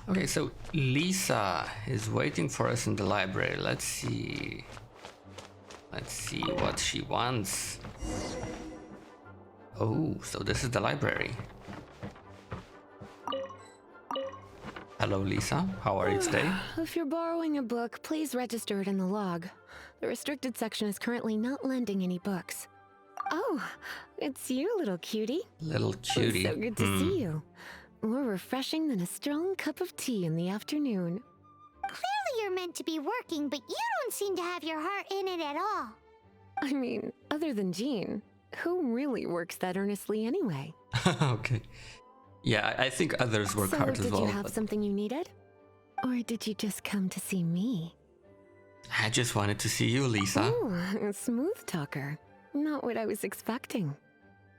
Okay, so Lisa is waiting for us in the library. Let's see. Let's see what she wants. Oh, so this is the library. Hello, Lisa. How are you today? If you're borrowing a book, please register it in the log. The restricted section is currently not lending any books. Oh, it's you, little cutie. Little cutie. So good to see you. More refreshing than a strong cup of tea in the afternoon. Clearly you're meant to be working, but you don't seem to have your heart in it at all. I mean, other than Jean, who really works that earnestly anyway? Okay. Yeah, I think others work hard as well. So did you have something you needed? Or did you just come to see me? I just wanted to see you, Lisa. Oh, a smooth talker. Not what I was expecting.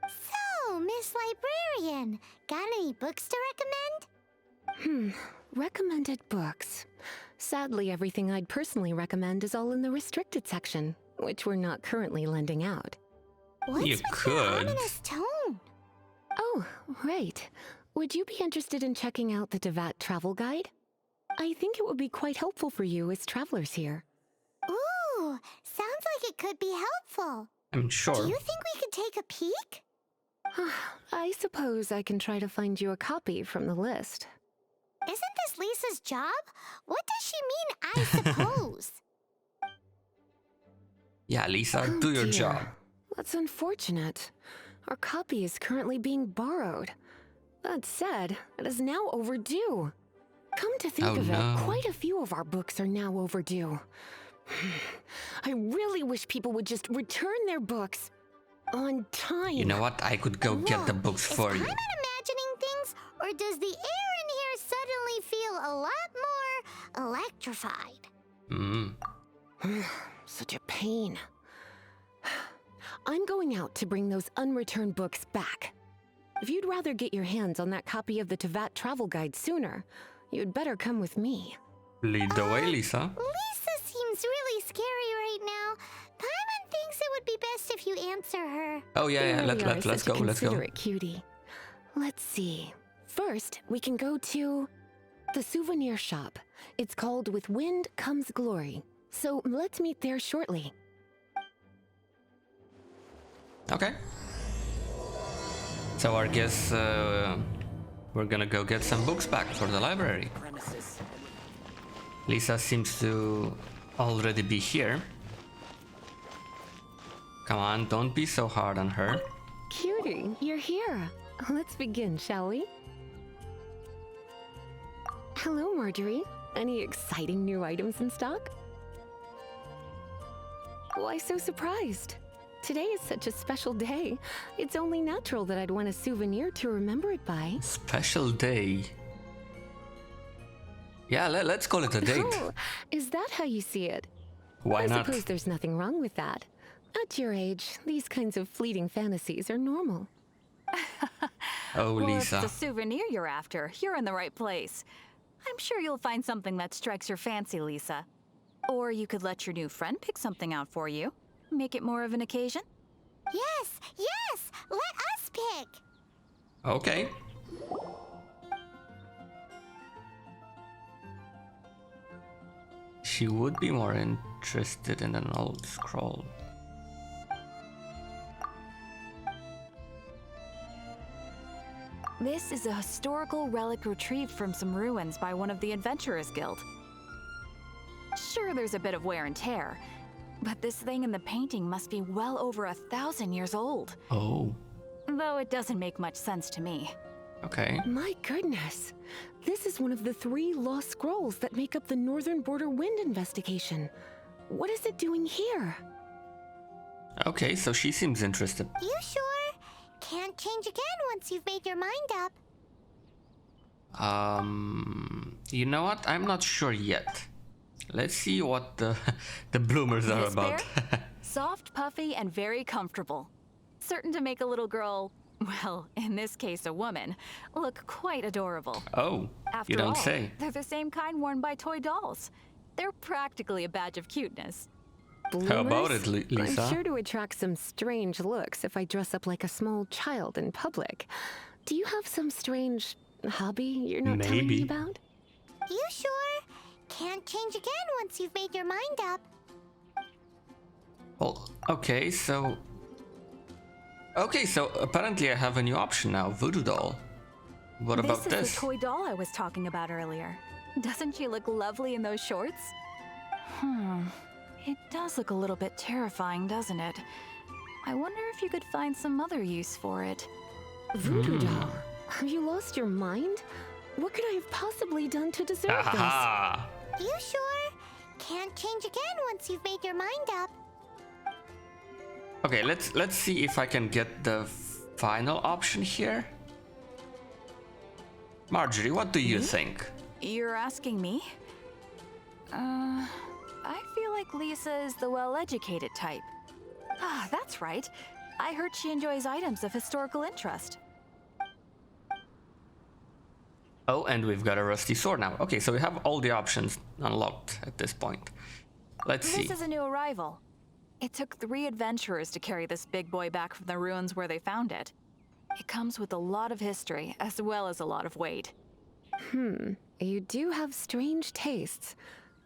So, Miss Librarian, got any books to recommend? Recommended books. Sadly, everything I'd personally recommend is all in the restricted section, which we're not currently lending out. What's You with could. that ominous tone? Oh, right. Would you be interested in checking out the Devat travel guide? I think it would be quite helpful for you as travelers here. Ooh, sounds like it could be helpful. I'm sure. Do you think we could take a peek? I suppose I can try to find you a copy from the list. Isn't this Lisa's job? What does she mean, I suppose? Yeah, Lisa, Oh, do your dear. job. That's unfortunate. Our copy is currently being borrowed. That said, it is now overdue. Come to think Oh, of it, no. quite a few of our books are now overdue. I really wish people would just return their books on time. You know what? I could go get the books Is for you. Climate imagining things, or does the air in here suddenly feel a lot more electrified? Such a pain. I'm going out to bring those unreturned books back. If you'd rather get your hands on that copy of the Tevat travel guide sooner, you'd better come with me. Lead the way, Lisa. Lisa seems really scary right now. Paimon thinks it would be best if you answer her. Oh yeah, You yeah. really are Let's such a go. Let's go. considerate cutie. Let's see. First, we can go to the souvenir shop. It's called With Wind Comes Glory. So let's meet there shortly. Okay. So I guess we're gonna go get some books back for the library. Lisa seems to already be here. Come on, don't be so hard on her. Cutie, you're here. Let's begin, shall we? Hello, Marjorie. Any exciting new items in stock? Why so surprised? Today is such a special day. It's only natural that I'd want a souvenir to remember it by. Special day. Yeah, let's call it a date. Oh, is that how you see it? Why I not? suppose there's nothing wrong with that. At your age, these kinds of fleeting fantasies are normal. Oh, Well, Lisa. if it's a souvenir you're after, you're in the right place. I'm sure you'll find something that strikes your fancy, Lisa. Or you could let your new friend pick something out for you. Make it more of an occasion. Yes, yes, let us pick. Okay. She would be more interested in an old scroll. This is a historical relic retrieved from some ruins by one of the Adventurers Guild. Sure, there's a bit of wear and tear, but this thing in the painting must be well over 1,000 years old. Oh, Though it doesn't make much sense to me. okay. My goodness. This is one of the 3 lost scrolls that make up the Northern Border Wind investigation. What is it doing here? Okay, so she seems interested. You sure? Can't change again once you've made your mind up. You know what? I'm not sure yet. Let's see what the bloomers are This about. bear? Soft, puffy, and very comfortable. Certain to make a little girl, well, in this case a woman, look quite adorable. Oh, After you don't all, say. they're the same kind worn by toy dolls. They're practically a badge of cuteness. How about it, Bloomers? Lisa? I'm sure to attract some strange looks if I dress up like a small child in public. Do you have some strange hobby you're not telling me Maybe. about? You sure? Can't change again once you've made your mind up. Well, okay, so... Okay, so apparently I have a new option now, Voodoo Doll. What about This is this? the toy doll I was talking about earlier. Doesn't she look lovely in those shorts? It does look a little bit terrifying, doesn't it? I wonder if you could find some other use for it. Voodoo doll, have you lost your mind? What could I have possibly done to deserve Aha! You sure? Can't change again once you've made your mind up. Okay, let's see if I can get the final option here. Marjorie, what do you think? You're asking me? I feel like Lisa is the well-educated type. Ah, that's right. I heard she enjoys items of historical interest. Oh, and we've got a rusty sword now. Okay, so we have all the options unlocked at this point. Let's see. This is a new arrival. It took 3 adventurers to carry this big boy back from the ruins where they found it. It comes with a lot of history, as well as a lot of weight. You do have strange tastes.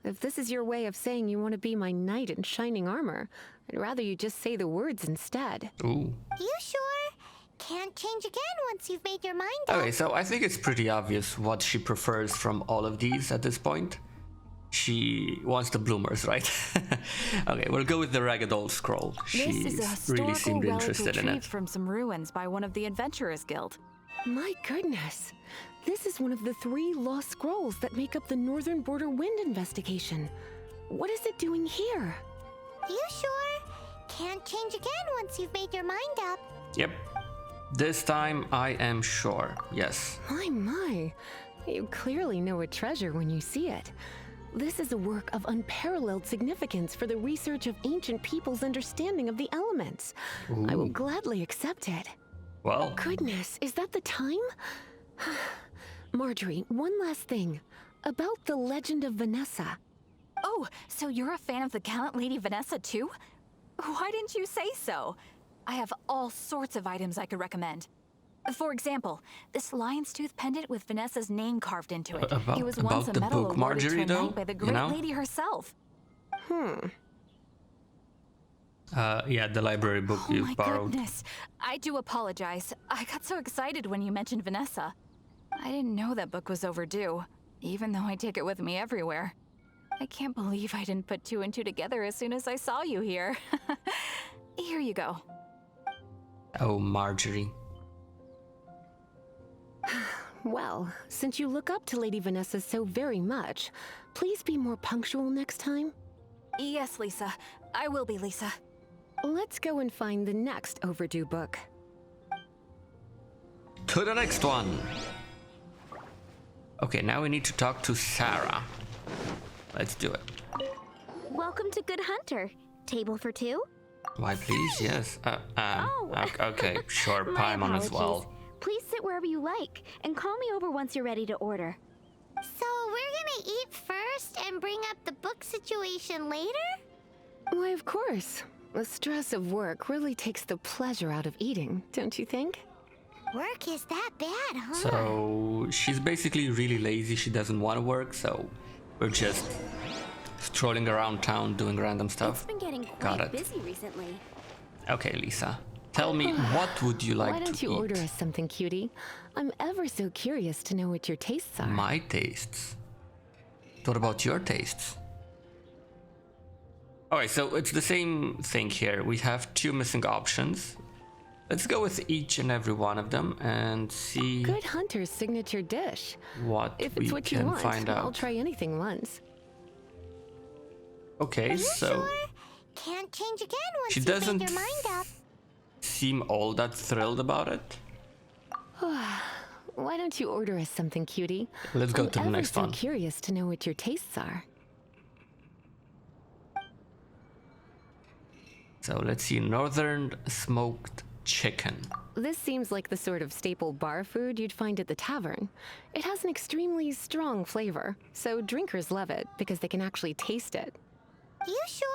If this is your way of saying you want to be my knight in shining armor, I'd rather you just say the words instead. Ooh. You sure? Can't change again once you've made your mind up. Okay, so I think it's pretty obvious what she prefers from all of these at this point. She wants the bloomers, right? Okay, we'll go with the ragged old scroll. This is a She really historical seemed relic interested in retrieved it. from some ruins by one of the Adventurers Guild. My goodness. This is one of the 3 lost scrolls that make up the Northern Border Wind investigation. What is it doing here? You sure? Can't change again once you've made your mind up. Yep. This time I am sure. Yes. My. You clearly know a treasure when you see it. This is a work of unparalleled significance for the research of ancient people's understanding of the elements. I will gladly accept it. Well, Goodness, is that the time? Marjorie, one last thing. About the legend of Vanessa. Oh, so you're a fan of the gallant Lady Vanessa too? Why didn't you say so? I have all sorts of items I could recommend. For example, this lion's tooth pendant with Vanessa's name carved into it. It was once about a the medal book, awarded to Marjorie, a though, knight by the you great know? lady herself. yeah, the library book Oh you my borrowed. goodness. I do apologize. I got so excited when you mentioned Vanessa. I didn't know that book was overdue, even though I take it with me everywhere. I can't believe I didn't put 2 and 2 together as soon as I saw you here. Here you go. Oh, Marjorie. Well, since you look up to Lady Vanessa so very much, please be more punctual next time. Yes, Lisa. I will be, Lisa. Let's go and find the next overdue book. To the next one. Okay, now we need to talk to Sarah. Let's do it. Welcome to Good Hunter. Table for 2? Why, please? Yes. Okay, sure. My Paimon as apologies. well. Please sit wherever you like, and call me over once you're ready to order. So we're gonna eat first and bring up the book situation later? Why, of course. The stress of work really takes the pleasure out of eating, don't you think? Work is that bad, huh? So she's basically really lazy. She doesn't want to work, so we're just strolling around town doing random It's stuff. been getting Got quite it. busy recently. Okay, Lisa. Tell me, what would you like Why don't to you eat? order us something, cutie? I'm ever so curious to know what your tastes are. My tastes. What about your tastes? Alright, so it's the same thing here. We have 2 missing options. Let's go with each and every one of them and see Good Hunter's signature dish. what If we it's what you can want, find I'll out. try anything once. Okay, You so sure? Can't change again once she you've doesn't made your mind up. seem all that thrilled about it. Why don't you order us something, cutie? Let's go I'm to the ever next so one. curious to know what your tastes are. So let's see, northern smoked chicken. This seems like the sort of staple bar food you'd find at the tavern. It has an extremely strong flavor, so drinkers love it because they can actually taste it. You sure?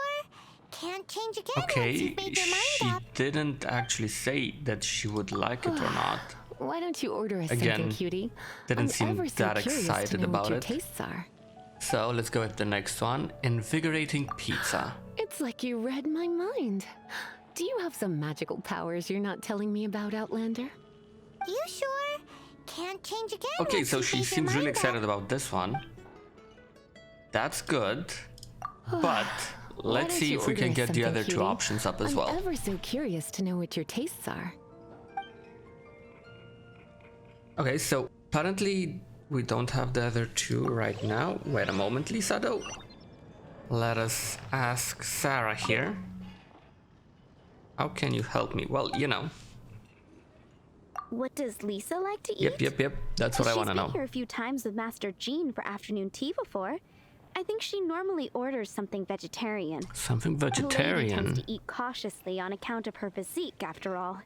Can't change again once Okay, you've made your she mind up. didn't actually say that she would like it or not. Why don't you order us Again, something, cutie? didn't I'm seem ever so that curious excited to know about what your it. tastes are. So let's go with the next one. Invigorating pizza. It's like you read my mind. Do you have some magical powers you're not telling me about, Outlander? You sure? Can't change again. Okay, once so you she make your seems really mind up. excited about this one. That's good. But Why let's don't see you if we order can us get the something, other two cutie? options up as I'm well. ever so curious to know what your tastes are. Okay, so apparently we don't have the other two right now. Wait a moment, Lisa, though. Let us ask Sarah here. How can you help me? Well, you know. What does Lisa like to eat? Yep. That's what I want to She's know. been here a few times with Master Jean for afternoon tea before. I think she normally orders something vegetarian. Something A lady vegetarian. tends to eat cautiously on account of her physique, after all.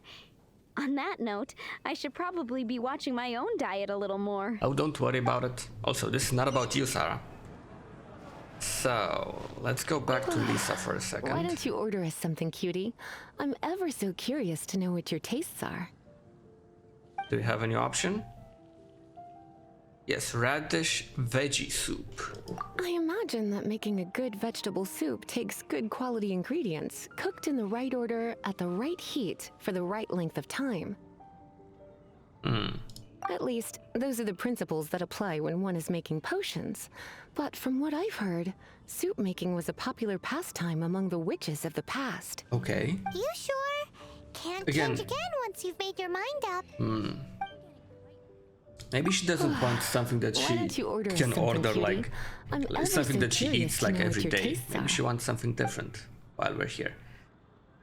On that note, I should probably be watching my own diet a little more. Oh, don't worry about it. Also, this is not about you, Sarah. So, let's go back to Lisa for a second. Why don't you order us something, cutie? I'm ever so curious to know what your tastes are. Do you have any option? Yes, radish veggie soup. I imagine that making a good vegetable soup takes good quality ingredients, cooked in the right order, at the right heat, for the right length of time. At least, those are the principles that apply when one is making potions. But from what I've heard, soup making was a popular pastime among the witches of the past. Okay. You sure? Can't Again. change again once you've made your mind up. Maybe she doesn't want something that Why she don't you order us can something, order cutie? like I'm ever something so that she curious eats to like know what every your day. tastes Maybe are. she wants something different while we're here.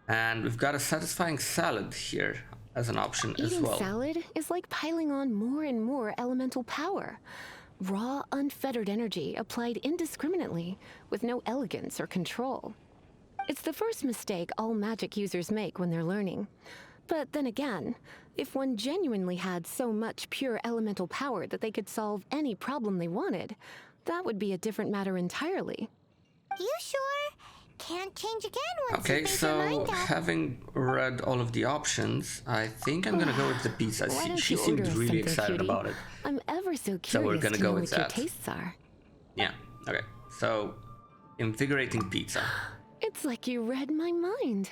And we've got a satisfying salad here as an option as Eating well. salad is like piling on more and more elemental power. Raw, unfettered energy applied indiscriminately, with no elegance or control. It's the first mistake all magic users make when they're learning. But then again, if one genuinely had so much pure elemental power that they could solve any problem they wanted, that would be a different matter entirely. You sure? Can't change again once Okay, you've made your so mind up. having read all of the options, I think I'm gonna go with the pizza. Why don't She you seemed order us really something, excited cutie? about it. I'm ever so curious So we're gonna to go know with what your that. tastes are. Yeah, okay. So, invigorating pizza. It's like you read my mind.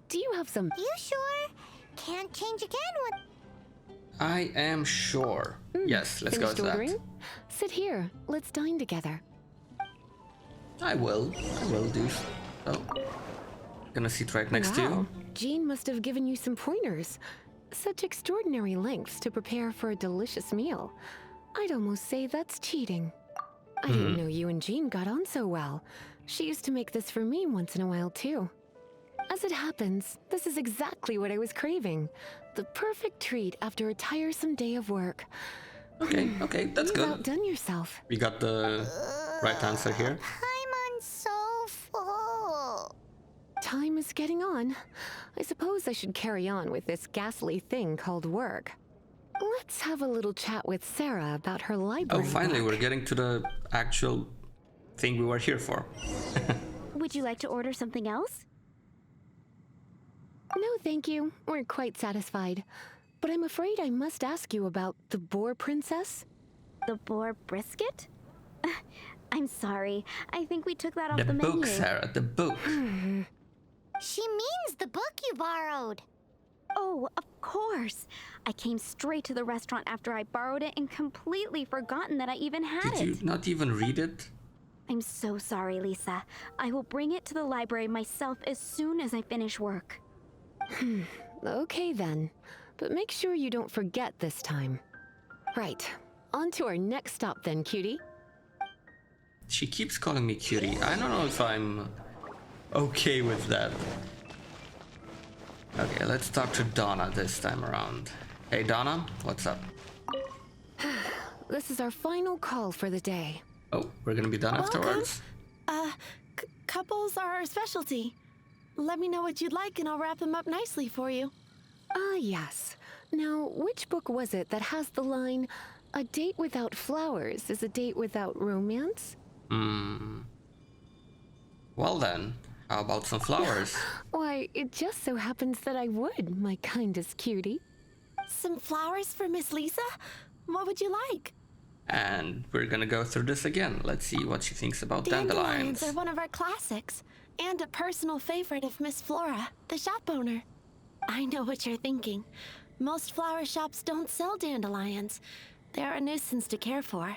Do you have some... You sure? Can't change again when... I am sure. Yes, let's go with Finished ordering? that. Sit here. Let's dine together. I will do so. Gonna sit right next to Wow. you. Jean must have given you some pointers. Such extraordinary lengths to prepare for a delicious meal. I'd almost say that's cheating. I didn't know you and Jean got on so well. She used to make this for me once in a while too. As it happens, this is exactly what I was craving. The perfect treat after a tiresome day of work. Okay, that's You've good. outdone yourself. We got the right answer here. I'm so full. Time is getting on. I suppose I should carry on with this ghastly thing called work. Let's have a little chat with Sarah about her Oh, library. finally, book. we're getting to the actual thing we were here for. Would you like to order something else? No, thank you. We're quite satisfied. But I'm afraid I must ask you about the Boar Princess. The boar brisket? I'm sorry. I think we took that off The the book, menu. Sarah, the book. She means the book you borrowed. Oh, of course. I came straight to the restaurant after I borrowed it and completely forgotten that I even had Did you it. not even read it? I'm so sorry, Lisa. I will bring it to the library myself as soon as I finish work. Okay then. But make sure you don't forget this time. Right. On to our next stop then, cutie. She keeps calling me cutie. I don't know if I'm okay with that. Okay, let's talk to Donna this time around. Hey Donna, what's up? This is our final call for the day. Oh, we're gonna be done afterwards? Couples are our specialty. Let me know what you'd like and I'll wrap them up nicely for you. Ah, yes. Now, which book was it that has the line, "A date without flowers is a date without romance"? Well then, how about some flowers? Why, it just so happens that I would, my kindest cutie. Some flowers for Miss Lisa? What would you like? And we're gonna go through this again. Let's see what she thinks about dandelions. Dandelions are one of our classics, and a personal favorite of Miss Flora, the shop owner. I know what you're thinking. Most flower shops don't sell dandelions. They're a nuisance to care for.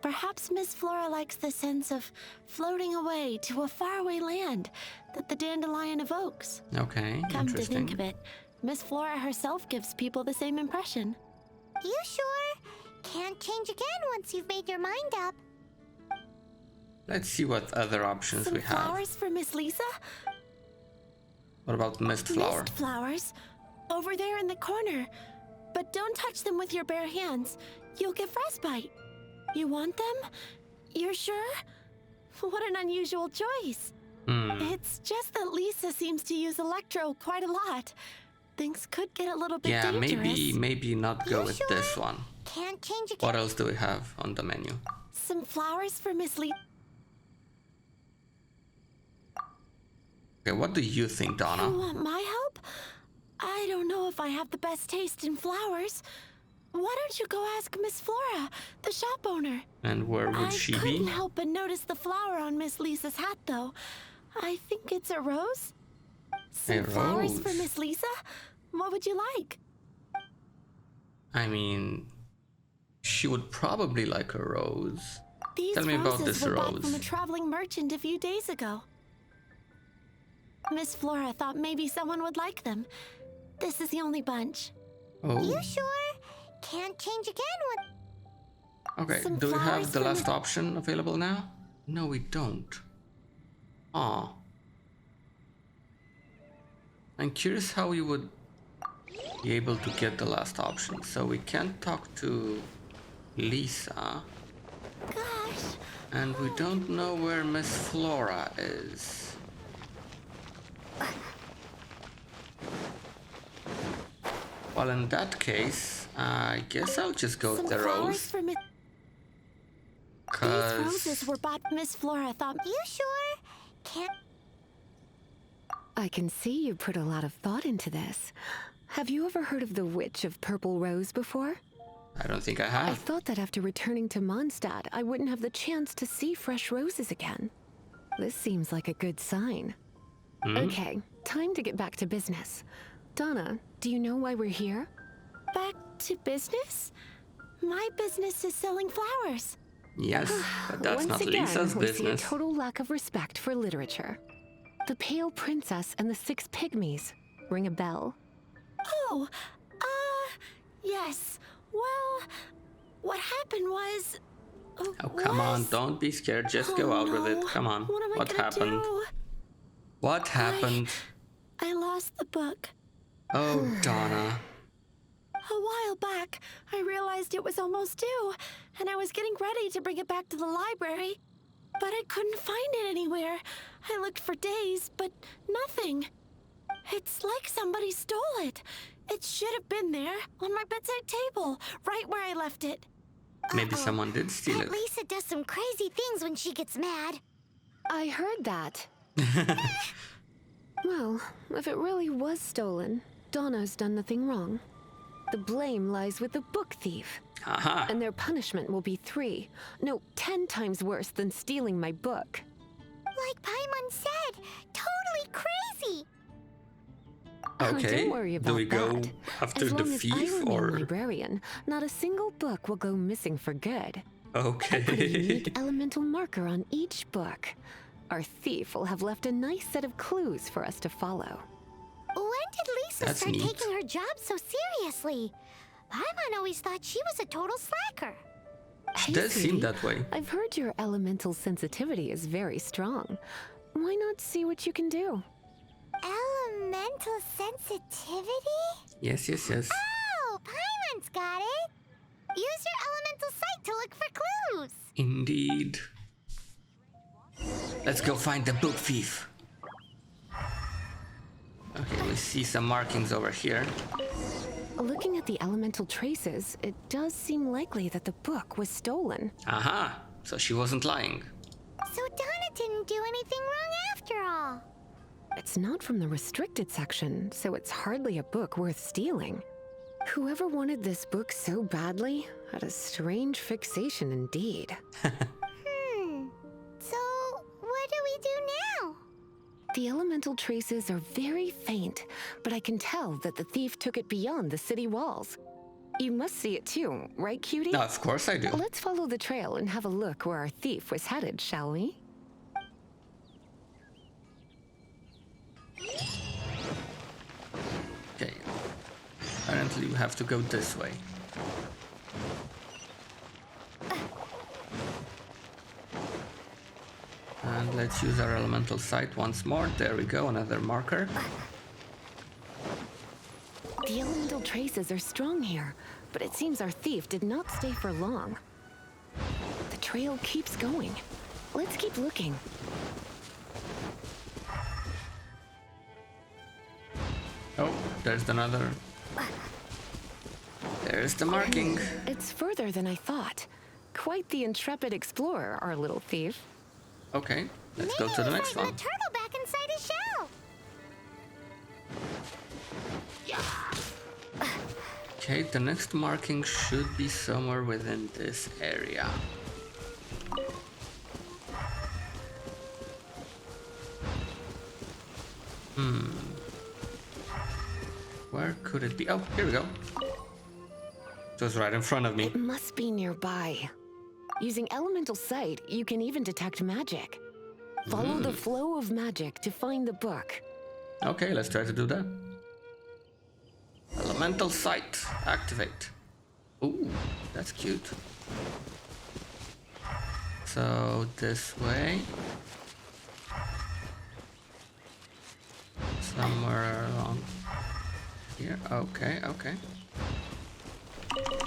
Perhaps Miss Flora likes the sense of floating away to a faraway land that the dandelion evokes. Okay, Come to interesting. think of it, Miss Flora herself gives people the same impression. You sure? Can't change again once you've made your mind up. Let's see what other options Some we have. flowers for Miss Lisa? What about mist flower? Mist flowers. Over there in the corner. But don't touch them with your bare hands. You'll get frostbite. You want them? You're sure? What an unusual choice. It's just that Lisa seems to use electro quite a lot. Things could get a little bit Yeah, dangerous. maybe not go You with sure? this one. Can't change again. What else do we have on the menu? Some flowers for Miss Lisa. Okay, what do you think, You Donna? want my help? I don't know if I have the best taste in flowers. Why don't you go ask Miss Flora, the shop owner? And where would I she couldn't be? help but notice the flower on Miss Lisa's hat, though. I think it's a rose. Some flowers for rose. Miss Lisa? What would you like? I mean, she would probably like a rose. These Tell me about roses this were bought from a rose. traveling merchant a few days ago. Miss Flora thought maybe someone would like them. This is the only bunch. Oh, You sure? Can't change again when... okay. some Do we flowers have the for last option available now? No, we don't. Aw. I'm curious how we would be able to get the last option. So we can't talk to Lisa. Gosh, And we don't know where Miss Flora is. Well, in that case, I guess I'll just go some with the flowers rose. for Miss... These 'Cause roses were bought. Miss Flora thought... You sure? Can't... I can see you put a lot of thought into this. Have you ever heard of the Witch of Purple Rose before? I don't think I I have. thought that after returning to Mondstadt, I wouldn't have the chance to see fresh roses again. This seems like a good sign. Okay, time to get back to business. Donna, do you know why we're here? Back to business? My business is selling flowers. Yes, but that's Once not again, Lisa's we see a business. total lack of respect for literature. The Pale Princess and the Six Pygmies. Ring a bell? Oh, yes. Well, what happened was... Oh, come on, don't be scared. Just go out with it. no. Come on. What am I What gonna happened? do? What happened? I lost the book. Oh, Donna. A while back, I realized it was almost due, and I was getting ready to bring it back to the library. But I couldn't find it anywhere. I looked for days, but nothing. It's like somebody stole it. It should have been there, on my bedside table, right where I left it. Maybe someone did steal Bet it. Lisa does some crazy things when she gets mad. I heard that. Well, if it really was stolen, Donna's done nothing wrong. The blame lies with the book thief, Aha. and their punishment will be 10 times worse than stealing my book. Like Paimon said, totally crazy. Okay. Don't worry about Do we go that. after As the long as I thief remain or? librarian, not a single book will go missing for good. Put a Okay. unique elemental marker on each book. Our thief will have left a nice set of clues for us to follow. When did Lisa That's start neat. taking her job so seriously? Paimon always thought she was a total slacker. She Hey, does seem sweetie, that way. I've heard your elemental sensitivity is very strong. Why not see what you can do? Elemental sensitivity? Yes, yes, yes. Oh, Paimon's got it. Use your elemental sight to look for clues. Indeed. Let's go find the book thief. Okay, we see some markings over here. Looking at the elemental traces, it does seem likely that the book was stolen. Aha. So she wasn't lying. So Donna didn't do anything wrong after all. It's not from the restricted section, so it's hardly a book worth stealing. Whoever wanted this book so badly had a strange fixation indeed. So, what do we do now? The elemental traces are very faint, but I can tell that the thief took it beyond the city walls. You must see it too, right, cutie? No, of course I do. Let's follow the trail and have a look where our thief was headed, shall we? Okay. Apparently we have to go this way. And let's use our elemental sight once more. There we go, another marker. The elemental traces are strong here, but it seems our thief did not stay for long. The trail keeps going. Let's keep looking. Oh, there's another. There's the marking. It's further than I thought. Quite the intrepid explorer, our little thief. Okay, let's go to the next one. The turtle back inside his shell. Okay, the next marking should be somewhere within this area. Where could it be? Oh, here we go. It was right in front of me. It must be nearby. Using elemental sight, you can even detect magic. Follow the flow of magic to find the book. Okay, let's try to do that. Elemental sight, activate. Ooh, that's cute. So this way. Somewhere along here. Okay, okay.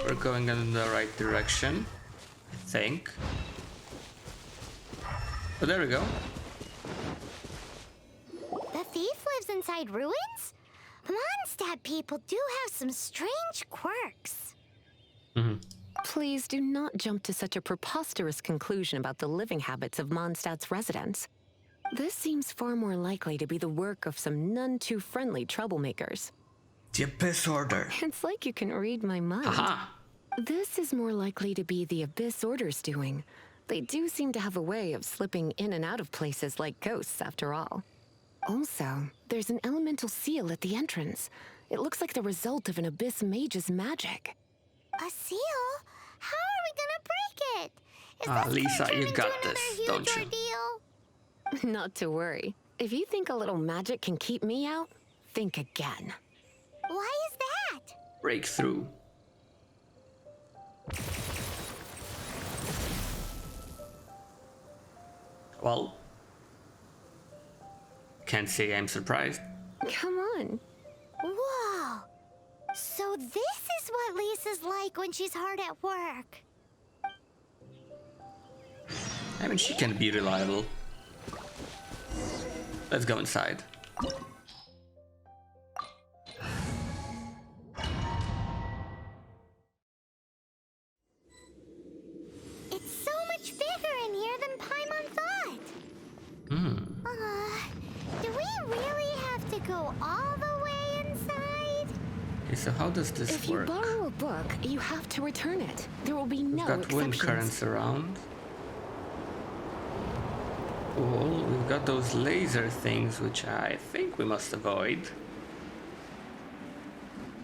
We're going in the right direction, I think. Oh, there we go. The thief lives inside ruins? Mondstadt people do have some strange quirks. Please do not jump to such a preposterous conclusion about the living habits of Mondstadt's residents. This seems far more likely to be the work of some none too friendly troublemakers. The Abyss Order. It's like you can read my mind. Aha! This is more likely to be the Abyss Order's doing. They do seem to have a way of slipping in and out of places like ghosts, after all. Also, there's an elemental seal at the entrance. It looks like the result of an Abyss mage's magic. A seal? How are we gonna break it? Is this Lisa, gonna turn you got into this, another huge don't you? ordeal? Not to worry. If you think a little magic can keep me out, think again. Why is that? Breakthrough. Well, can't say I'm surprised. Come on. Whoa! So this is what Lisa's like when she's hard at work. I mean, she can be reliable. Let's go inside. It's so much bigger in here than Paimon thought. Do we really have to go all the way inside? Okay, so how does this If you work? borrow a book, you have to return it. There will be We've no got wind exceptions. currents around. Cool. We've got those laser things, which I think we must avoid.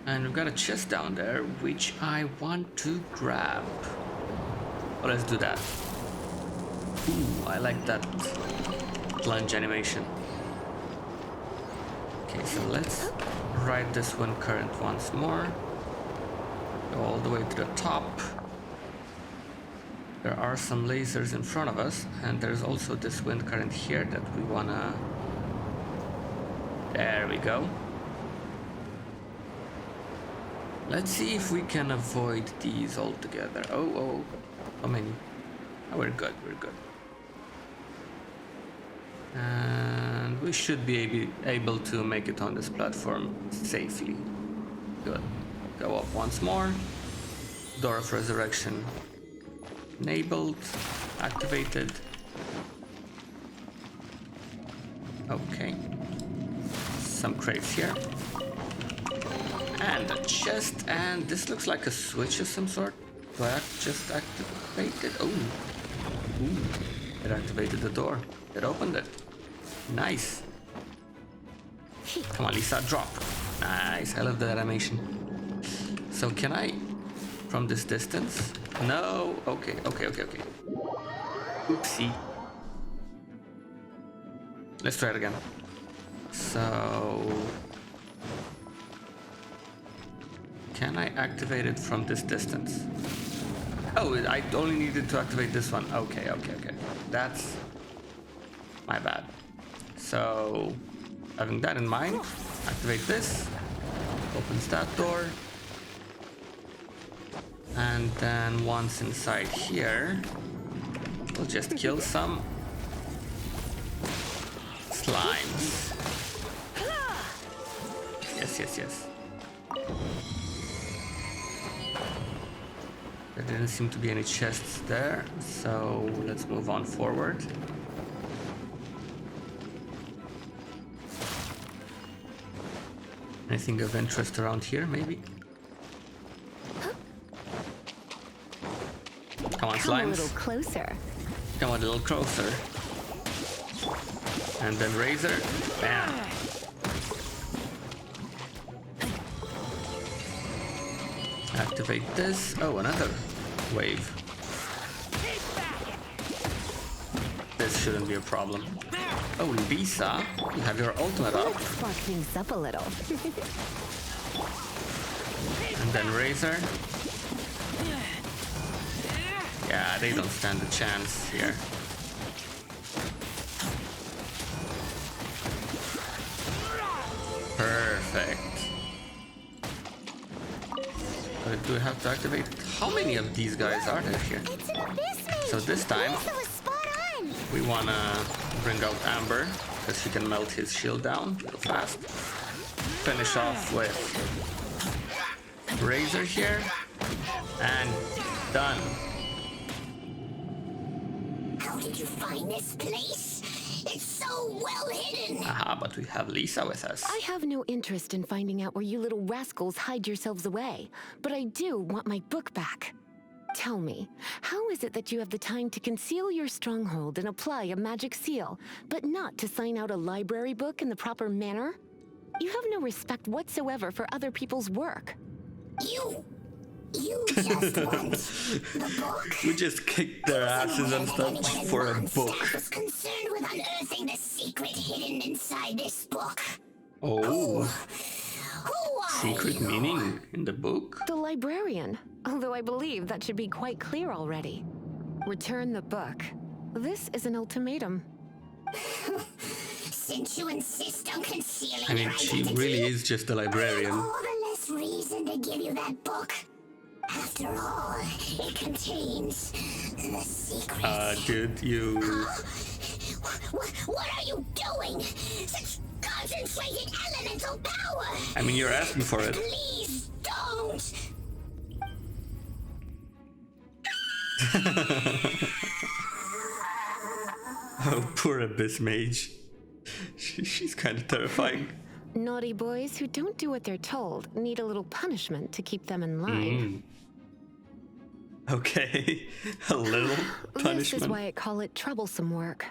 And we've got a chest down there, which I want to grab. Well, let's do that. Ooh, I like that plunge animation. Okay, so let's ride this wind current once more. Go all the way to the top. There are some lasers in front of us, and there's also this wind current here that we wanna... There we go. Let's see if we can avoid these altogether. Oh, how many? Oh, we're good, we're good. And we should be able to make it on this platform safely. Good. Go up once more. Door of Resurrection enabled, activated. Okay. Some crates here. And a chest, and this looks like a switch of some sort. Do I just activate it? Oh. Ooh. It activated the door. It opened it. Nice. Come on, Lisa, drop. Nice, I love the animation. So can I, from this distance? No, okay. Oopsie. Let's try it again. So, can I activate it from this distance? Oh, I only needed to activate this one. Okay. That's my bad. So, having that in mind, activate this, opens that door, and then once inside here, we'll just kill some slimes. Yes. There didn't seem to be any chests there, so let's move on forward. Anything of interest around here, maybe? Come on, slimes. Come a little closer. Come a little closer. And then razor. Bam. Activate this. Oh, another wave. This shouldn't be a problem. Oh, Lisa, you have your ultimate up. Let's spark things up a little. And then razor. Yeah, they don't stand a chance here. Perfect. Do we have to activate? How many of these guys are there here? It's an abyss mage. So this time, Lisa was spot on. we wanna bring out Amber, because she can melt his shield down real fast. Finish off with Razor here, and done. How did you find this place? It's so well hidden. Aha, but we have Lisa with us. I have no interest in finding out where you little rascals hide yourselves away, but I do want my book back. Tell me, how is it that you have the time to conceal your stronghold and apply a magic seal, but not to sign out a library book in the proper manner? You have no respect whatsoever for other people's work. You just want the book. We just kicked their asses and stuff for a book. I was concerned with unearthing the secret hidden inside this book. Oh, Who are secret you? meaning in the book? The librarian, although I believe that should be quite clear already. Return the book. This is an ultimatum. Since you insist on concealing I mean, your she identity, really is just a librarian. all the less reason to give you that book. After all, it contains the secret. Dude, you... What are you doing? Such concentrated elemental power! I mean, you're asking for it. Please don't! Oh, poor Abyss Mage. She's kind of terrifying. Naughty boys who don't do what they're told need a little punishment to keep them in line. Okay, a little punishment. This is why I call it troublesome work.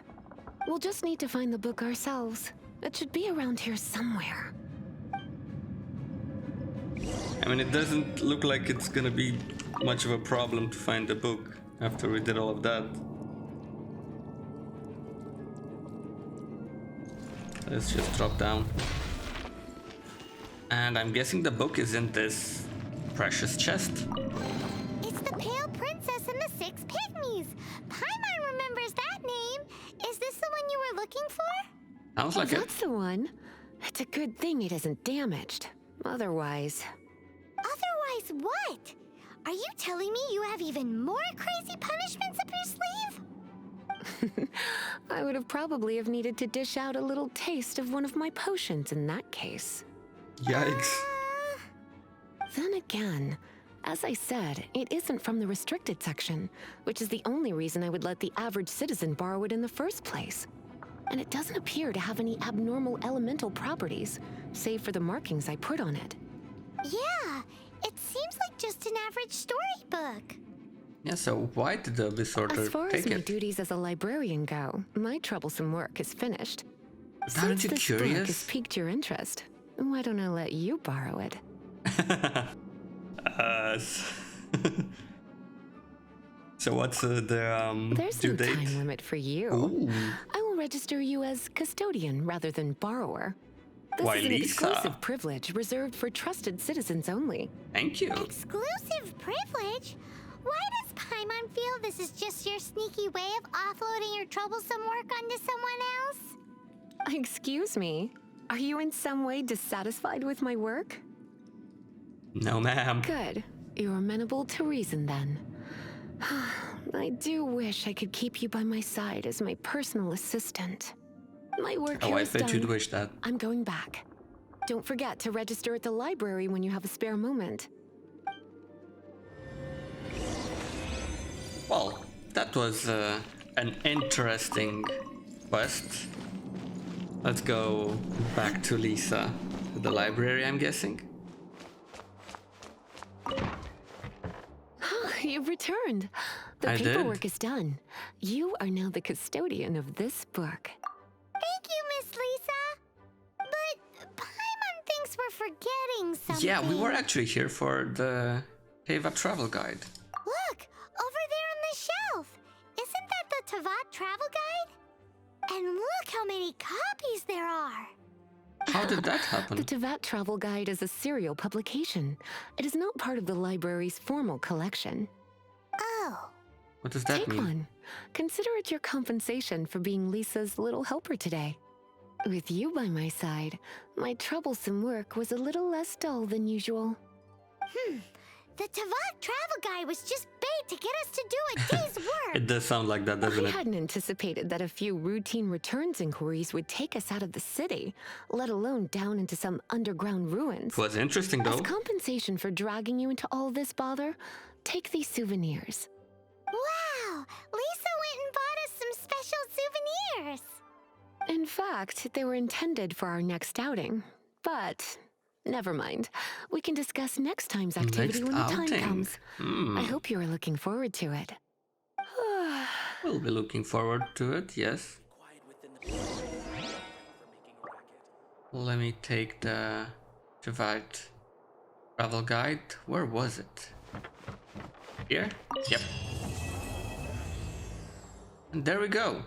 We'll just need to find the book ourselves. It should be around here somewhere. I mean, it doesn't look like it's gonna be much of a problem to find the book after we did all of that. Let's just drop down. And I'm guessing the book is in this precious chest. It's the Pale Princess and the Six Pygmies. Paimon remembers that name. Is this the one you were looking for? Sounds like it. That's the one. It's a good thing it isn't damaged. Otherwise... Otherwise what? Are you telling me you have even more crazy punishments up your sleeve? I would have probably have needed to dish out a little taste of one of my potions in that case. Yikes. Then again, as I said, it isn't from the restricted section, which is the only reason I would let the average citizen borrow it in the first place. And it doesn't appear to have any abnormal elemental properties, save for the markings I put on it. Yeah, it seems like just an average storybook. Yeah, so why did the disorder As far as take my it? duties as a librarian go, my troublesome work is finished. Aren't you Since this book has curious? piqued your interest, why don't I let you borrow it? So what's the There's due no date? time limit for you. Ooh. I will register you as custodian rather than borrower. This Why, is an Lisa? exclusive privilege reserved for trusted citizens only. Thank you. Exclusive privilege? Why does Paimon feel this is just your sneaky way of offloading your troublesome work onto someone else? Excuse me, are you in some way dissatisfied with my work? No, ma'am. Good. You're amenable to reason then. I do wish I could keep you by my side as my personal assistant. My work Oh, here I is bet you'd done. wish that. I'm going back. Don't forget to register at the library when you have a spare moment. Well, that was an interesting quest. Let's go back to Lisa, to the library, I'm guessing. You've returned. The I did. paperwork is done. You are now the custodian of this book. Thank you, Miss Lisa. But Paimon thinks we're forgetting something. Yeah, we were actually here for the Teva travel guide. Look, over there on the shelf. Isn't that the Tevat travel guide? And look how many copies there are. How did that The happen? Tevat Travel Guide is a serial publication. It is not part of the library's formal collection. Oh, What does that Take mean? one. Consider it your compensation for being Lisa's little helper today. With you by my side, my troublesome work was a little less dull than usual. the Tevat travel guide was just bait to get us to do a day's work. It does sound like that, doesn't I it? hadn't anticipated that a few routine returns inquiries would take us out of the city, let alone down into some underground ruins. It was interesting As though. compensation for dragging you into all this bother, take these souvenirs. Wow, Lisa went and bought us some special souvenirs. In fact, they were intended for our next outing. But never mind. We can discuss next time's activity Next when the time outing. comes. I hope you are looking forward to it. We'll be looking forward to it, yes. Let me take the Tevat travel guide. Where was it? Here? Yep. And there we go.